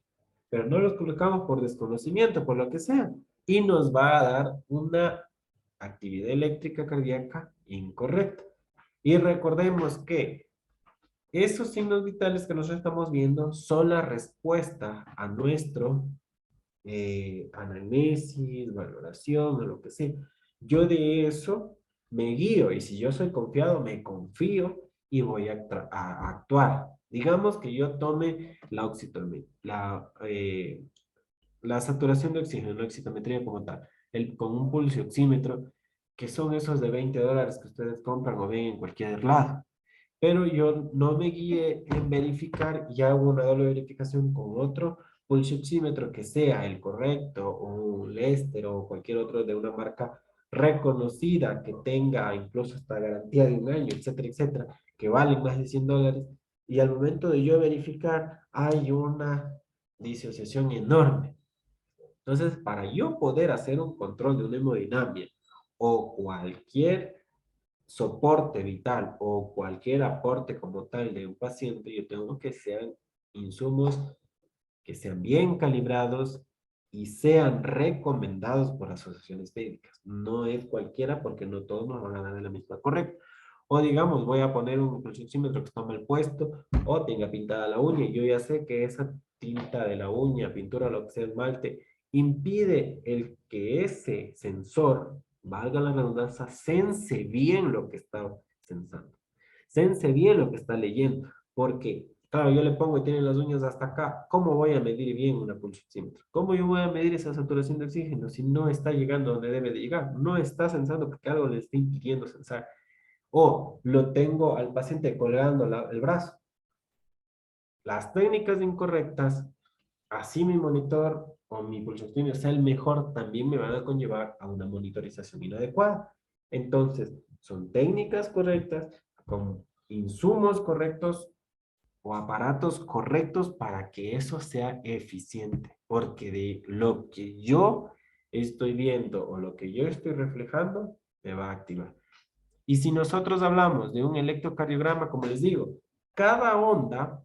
pero no los colocamos por desconocimiento, por lo que sea, y nos va a dar una actividad eléctrica cardíaca incorrecta. Y recordemos que esos signos vitales que nosotros estamos viendo son la respuesta a nuestro anamnesis, valoración o lo que sea. Yo de eso me guío y si yo soy confiado, me confío y voy a actuar. Digamos que yo tome la oxitometría, la saturación de oxígeno, la oxitometría como tal, con un pulso oxímetro, que son esos de $20 que ustedes compran o ven en cualquier lado. Pero yo no me guíe en verificar y hago una doble verificación con otro pulso oxímetro que sea el correcto, o un Lester o cualquier otro de una marca reconocida que tenga incluso hasta garantía de un año, etcétera, etcétera, que valen más de $100. Y al momento de yo verificar, hay una disociación enorme. Entonces, para yo poder hacer un control de una hemodinamia o cualquier soporte vital o cualquier aporte como tal de un paciente, yo tengo que sean insumos que sean bien calibrados y sean recomendados por asociaciones médicas. No es cualquiera porque no todos nos van a dar de la misma correcta. O digamos, voy a poner un pulsóxímetro que está mal puesto o tenga pintada la uña y yo ya sé que esa tinta de la uña, pintura, lo que sea, esmalte, impide el que ese sensor, valga la redundancia, sense bien lo que está sensando. Sense bien lo que está leyendo. Porque, claro, yo le pongo y tiene las uñas hasta acá. ¿Cómo voy a medir bien una pulsóxímetro? ¿Cómo yo voy a medir esa saturación de oxígeno si no está llegando donde debe de llegar? No está sensando porque algo le está impidiendo sensar. O lo tengo al paciente colgando el brazo. Las técnicas incorrectas, así mi monitor o mi pulsoxímetro sea el mejor, también me van a conllevar a una monitorización inadecuada. Entonces, son técnicas correctas, con insumos correctos o aparatos correctos para que eso sea eficiente. Porque de lo que yo estoy viendo o lo que yo estoy reflejando, me va a activar. Y si nosotros hablamos de un electrocardiograma, como les digo, cada onda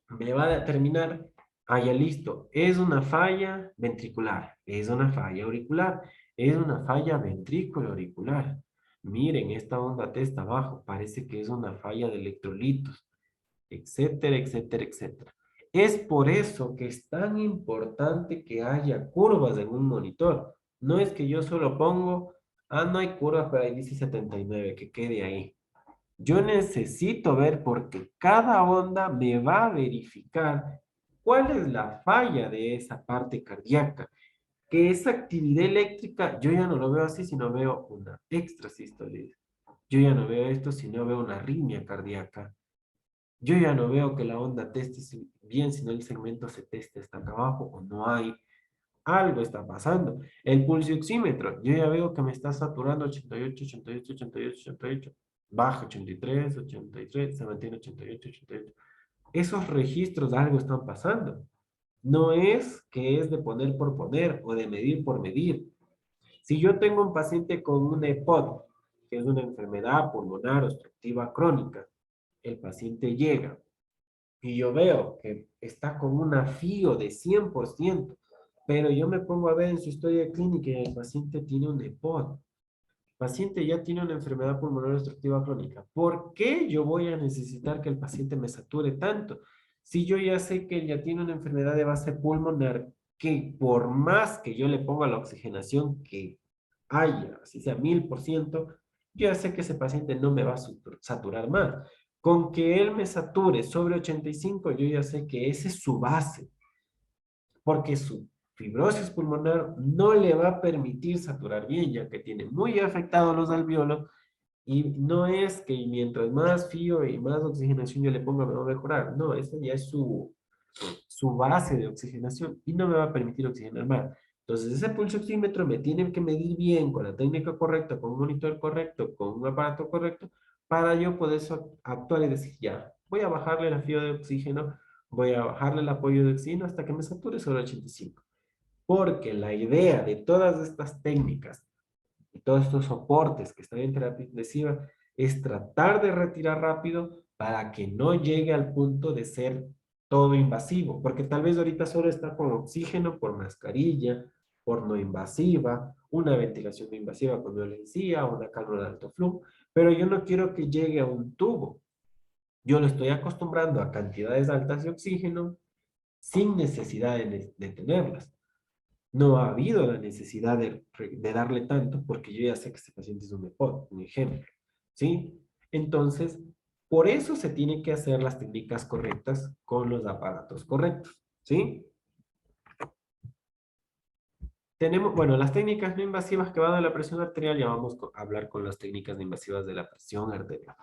me va a determinar, ah, ya listo, es una falla ventricular, es una falla auricular, es una falla ventrículo auricular. Miren, esta onda T está abajo, parece que es una falla de electrolitos, etcétera, etcétera, etcétera. Es por eso que es tan importante que haya curvas en un monitor. No es que yo solo pongo, ah, no hay curvas, pero ahí dice 79, que quede ahí. Yo necesito ver porque cada onda me va a verificar cuál es la falla de esa parte cardíaca. Que esa actividad eléctrica, yo ya no lo veo así, sino veo una extrasístole. Yo ya no veo esto, sino veo una arritmia cardíaca. Yo ya no veo que la onda teste bien, sino el segmento se teste hasta acá abajo o no hay. algo está pasando. El pulsioxímetro, yo ya veo que me está saturando 88, 88, 88, 88, baja 83, 83, se mantiene 88, 88. Esos registros de algo están pasando. No es que es de poner por poner o de medir por medir. Si yo tengo un paciente con una EPOD, que es una enfermedad pulmonar obstructiva crónica, el paciente llega y yo veo que está con un afío de 100%, pero yo me pongo a ver en su historia clínica y el paciente tiene un EPOD. El paciente ya tiene una enfermedad pulmonar obstructiva crónica. ¿Por qué yo voy a necesitar que el paciente me sature tanto? Si yo ya sé que él ya tiene una enfermedad de base pulmonar, que por más que yo le ponga la oxigenación que haya, así sea 1000%, yo ya sé que ese paciente no me va a saturar más. Con que él me sature sobre 85, yo ya sé que esa es su base, porque su fibrosis pulmonar no le va a permitir saturar bien, ya que tiene muy afectados los alvéolos, y no es que mientras más fío y más oxigenación yo le ponga me va a mejorar, no, esa ya es su base de oxigenación y no me va a permitir oxigenar más. Entonces ese pulso oxímetro me tiene que medir bien con la técnica correcta, con un monitor correcto, con un aparato correcto, para yo poder actuar y decir, ya, voy a bajarle el fío de oxígeno, voy a bajarle el apoyo de oxígeno hasta que me sature sobre 85. Porque la idea de todas estas técnicas y todos estos soportes que están en terapia intensiva es tratar de retirar rápido para que no llegue al punto de ser todo invasivo, porque tal vez ahorita solo está con oxígeno por mascarilla, por no invasiva, una ventilación no invasiva con violencia, una cánula de alto flujo, pero yo no quiero que llegue a un tubo. Yo lo estoy acostumbrando a cantidades altas de oxígeno sin necesidad de tenerlas. No ha habido la necesidad de darle tanto porque yo ya sé que este paciente es un EPOC, un ejemplo, ¿sí? Entonces, por eso se tienen que hacer las técnicas correctas con los aparatos correctos, ¿sí? Tenemos, bueno, las técnicas no invasivas que van a la presión arterial, ya vamos a hablar con las técnicas no invasivas de la presión arterial.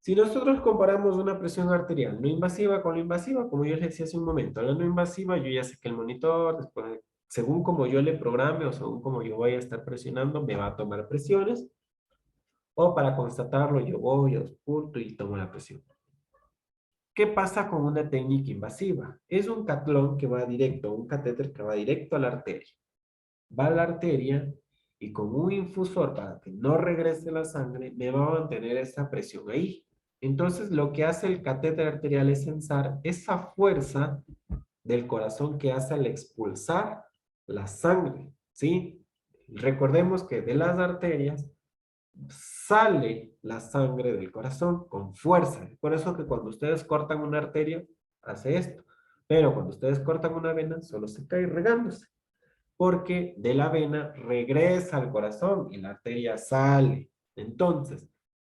Si nosotros comparamos una presión arterial no invasiva con la invasiva, como yo les decía hace un momento, la no invasiva yo ya sé que el monitor, después, según como yo le programe o según como yo vaya a estar presionando, me va a tomar presiones, o para constatarlo yo voy, ausculto y tomo la presión. ¿Qué pasa con una técnica invasiva? Es un catlón que va directo, un catéter que va directo a la arteria. Va a la arteria y con un infusor para que no regrese la sangre, me va a mantener esa presión ahí. Entonces, lo que hace el catéter arterial es sensar esa fuerza del corazón que hace al expulsar la sangre, ¿sí? Recordemos que de las arterias sale la sangre del corazón con fuerza. Por eso que cuando ustedes cortan una arteria, hace esto. Pero cuando ustedes cortan una vena, solo se cae regándose. Porque de la vena regresa al corazón y la arteria sale. Entonces,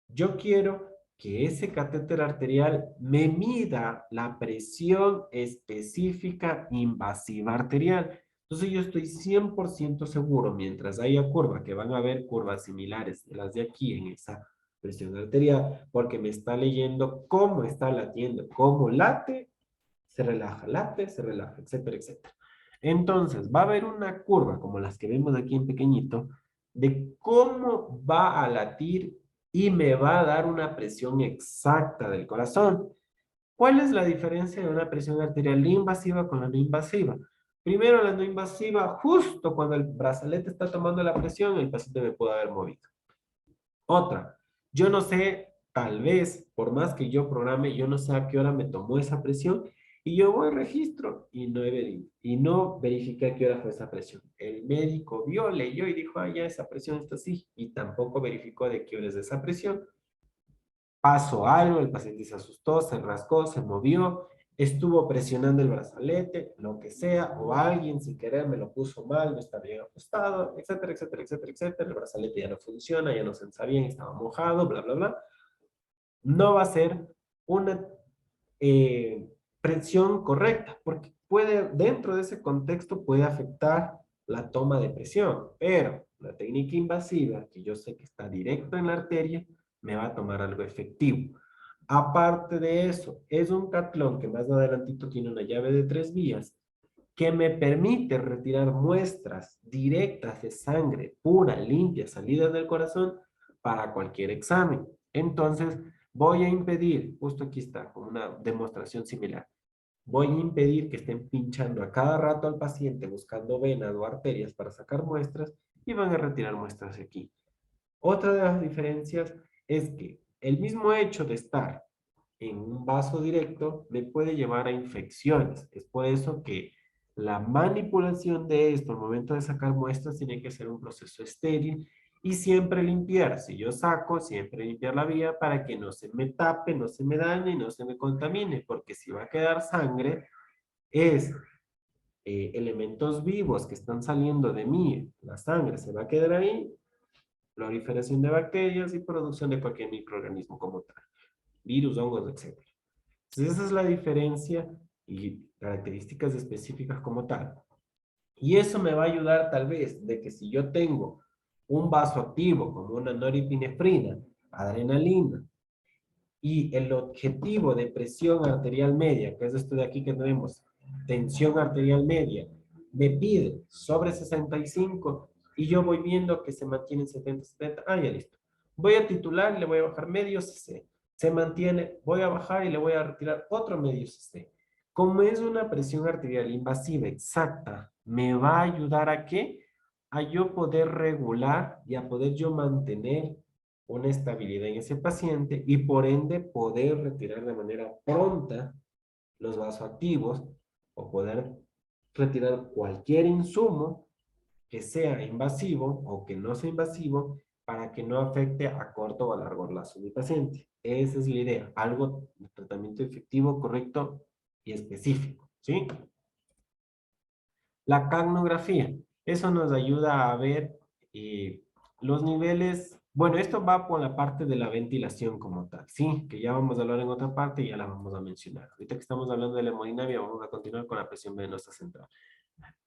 yo quiero que ese catéter arterial me mida la presión específica invasiva arterial. Entonces yo estoy 100% seguro, mientras haya curva, que van a haber curvas similares de las de aquí en esa presión arterial, porque me está leyendo cómo está latiendo, cómo late, se relaja, etcétera, etcétera. Entonces, va a haber una curva, como las que vemos aquí en pequeñito, de cómo va a latir y me va a dar una presión exacta del corazón. ¿Cuál es la diferencia de una presión arterial no invasiva con la no invasiva? Primero, la no invasiva, justo cuando el brazalete está tomando la presión, el paciente me puede haber movido. Otra, yo no sé, tal vez, por más que yo programe, yo no sé a qué hora me tomó esa presión y yo voy al registro y no verifiqué a qué hora fue esa presión. El médico vio, leyó y dijo, ah, ya esa presión está así y tampoco verificó de qué hora es esa presión. Pasó algo, el paciente se asustó, se rascó, se movió, estuvo presionando el brazalete, lo que sea, o alguien sin querer me lo puso mal, no está bien ajustado, etcétera, etcétera, etcétera, etcétera. El brazalete ya no funciona, ya no sensa bien, estaba mojado, bla, bla, bla. No va a ser una presión correcta, porque puede, dentro de ese contexto puede afectar la toma de presión, pero la técnica invasiva, que yo sé que está directo en la arteria, me va a tomar algo efectivo. Aparte de eso, es un catlón que más adelantito tiene una llave de 3 vías. que me permite retirar muestras directas de sangre pura, limpia, salidas del corazón para cualquier examen. Entonces, voy a impedir, justo aquí está, con una demostración similar, voy a impedir que estén pinchando a cada rato al paciente buscando venas o arterias para sacar muestras y van a retirar muestras aquí. Otra de las diferencias es que el mismo hecho de estar en un vaso directo me puede llevar a infecciones. Es por eso que la manipulación de esto al momento de sacar muestras tiene que ser un proceso estéril y siempre limpiar. Si yo saco, siempre limpiar la vía para que no se me tape, no se me dañe y no se me contamine, porque si va a quedar sangre, es elementos vivos que están saliendo de mí, la sangre se va a quedar ahí, proliferación de bacterias y producción de cualquier microorganismo como tal, virus, hongos, etc. Entonces, esa es la diferencia y características específicas como tal. Y eso me va a ayudar tal vez de que si yo tengo un vasoactivo como una noripinefrina, adrenalina, y el objetivo de presión arterial media, que es esto de aquí que tenemos, tensión arterial media, me pide sobre 65 y yo voy viendo que se mantiene en 70, 70, ya listo. Voy a titular y le voy a bajar medio cc. Se mantiene, voy a bajar y le voy a retirar otro medio cc. Como es una presión arterial invasiva exacta, me va a ayudar a qué? A yo poder regular y a poder yo mantener una estabilidad en ese paciente y por ende poder retirar de manera pronta los vasoactivos o poder retirar cualquier insumo que sea invasivo o que no sea invasivo para que no afecte a corto o a largo plazo mi paciente. Esa es la idea, algo de tratamiento efectivo, correcto y específico, ¿sí? La capnografía, eso nos ayuda a ver los niveles, bueno, esto va por la parte de la ventilación como tal, ¿sí? Que ya vamos a hablar en otra parte y ya la vamos a mencionar. Ahorita que estamos hablando de la hemodinamia, vamos a continuar con la presión venosa central.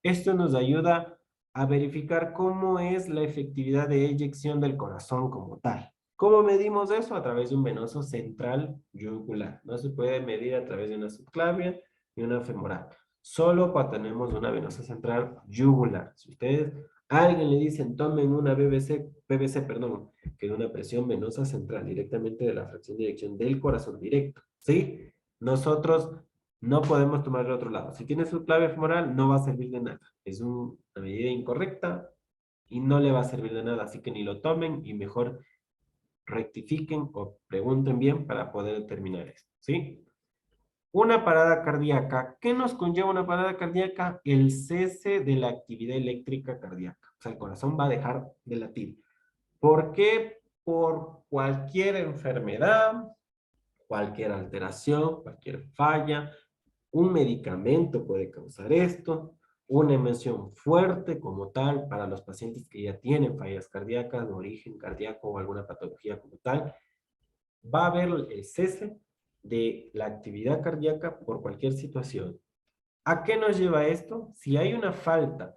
Esto nos ayuda a verificar cómo es la efectividad de eyección del corazón como tal. ¿Cómo medimos eso? A través de un venoso central yugular. No se puede medir a través de una subclavia ni una femoral. Solo cuando tenemos una venosa central yugular. Si ustedes, a alguien le dicen, tomen una BBC, perdón, que es una presión venosa central directamente de la fracción de eyección del corazón directo, ¿sí? Nosotros no podemos tomar el otro lado. Si tiene su clave femoral, no va a servir de nada. Es una medida incorrecta y no le va a servir de nada. Así que ni lo tomen y mejor rectifiquen o pregunten bien para poder determinar esto, ¿sí? Una parada cardíaca. ¿Qué nos conlleva una parada cardíaca? El cese de la actividad eléctrica cardíaca. O sea, el corazón va a dejar de latir. ¿Por qué? Por cualquier enfermedad, cualquier alteración, cualquier falla, un medicamento puede causar esto, una emoción fuerte como tal para los pacientes que ya tienen fallas cardíacas de origen cardíaco o alguna patología como tal, va a haber el cese de la actividad cardíaca por cualquier situación. ¿A qué nos lleva esto? Si hay una falta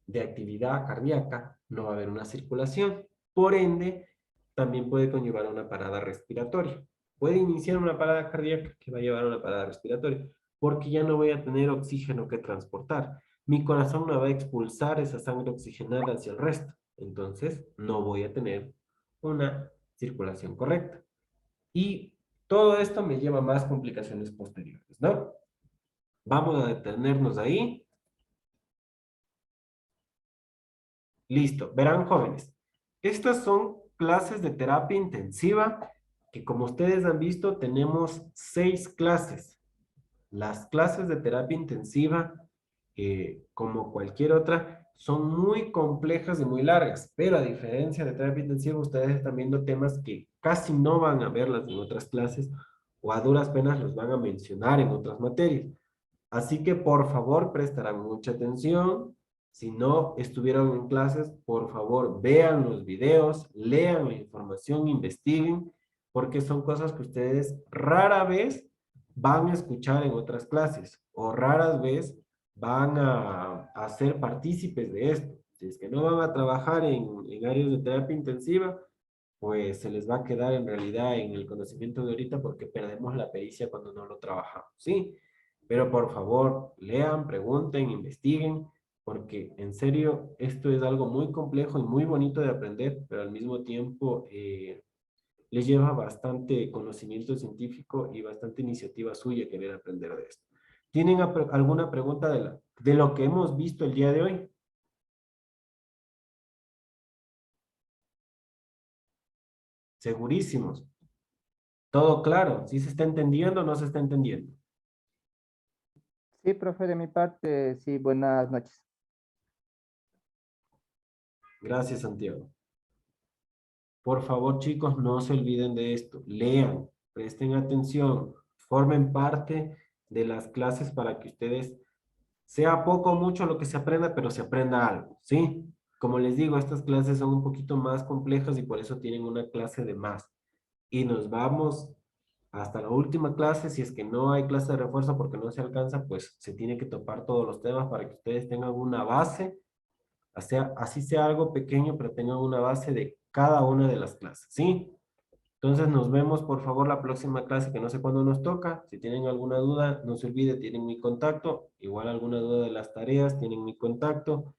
de actividad cardíaca, no va a haber una circulación. Por ende, también puede conllevar una parada respiratoria. Puede iniciar una parada cardíaca que va a llevar a una parada respiratoria, porque ya no voy a tener oxígeno que transportar. Mi corazón no va a expulsar esa sangre oxigenada hacia el resto. Entonces, no voy a tener una circulación correcta. Y todo esto me lleva a más complicaciones posteriores, ¿no? Vamos a detenernos ahí. Listo. Verán, jóvenes. Estas son clases de terapia intensiva que, como ustedes han visto, tenemos 6 clases. Las clases de terapia intensiva, como cualquier otra, son muy complejas y muy largas, pero a diferencia de terapia intensiva, ustedes están viendo temas que casi no van a verlas en otras clases o a duras penas los van a mencionar en otras materias. Así que por favor prestarán mucha atención. Si no estuvieron en clases, por favor vean los videos, lean la información, investiguen, porque son cosas que ustedes rara vez van a escuchar en otras clases o raras vez van a ser partícipes de esto. Si es que no van a trabajar en áreas de terapia intensiva, pues se les va a quedar en realidad en el conocimiento de ahorita porque perdemos la pericia cuando no lo trabajamos, ¿sí? Pero por favor, lean, pregunten, investiguen, porque en serio, esto es algo muy complejo y muy bonito de aprender, pero al mismo tiempo les lleva bastante conocimiento científico y bastante iniciativa suya querer aprender de esto. ¿Tienen alguna pregunta de lo que hemos visto el día de hoy? Segurísimos. ¿Todo claro? ¿Sí se está entendiendo o no se está entendiendo? Sí, profe, de mi parte, sí, buenas noches. Gracias, Santiago. Por favor, chicos, no se olviden de esto. Lean, presten atención, formen parte de las clases para que ustedes, sea poco o mucho lo que se aprenda, pero se aprenda algo, ¿sí? Como les digo, estas clases son un poquito más complejas y por eso tienen una clase de más. Y nos vamos hasta la última clase. Si es que no hay clase de refuerzo porque no se alcanza, pues se tiene que topar todos los temas para que ustedes tengan una base, o sea, así sea algo pequeño, pero tengan una base de cada una de las clases, ¿sí? Entonces nos vemos por favor la próxima clase, que no sé cuándo nos toca. Si tienen alguna duda, no se olvide, tienen mi contacto. Igual alguna duda de las tareas, tienen mi contacto.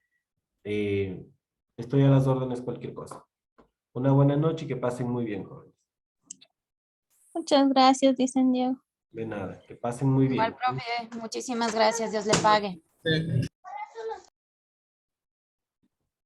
Eh, Estoy a las órdenes cualquier cosa. Una buena noche y que pasen muy bien, jóvenes. Muchas gracias, dicen Diego. De nada, que pasen muy Igual, bien. profe, muchísimas gracias. Dios le pague.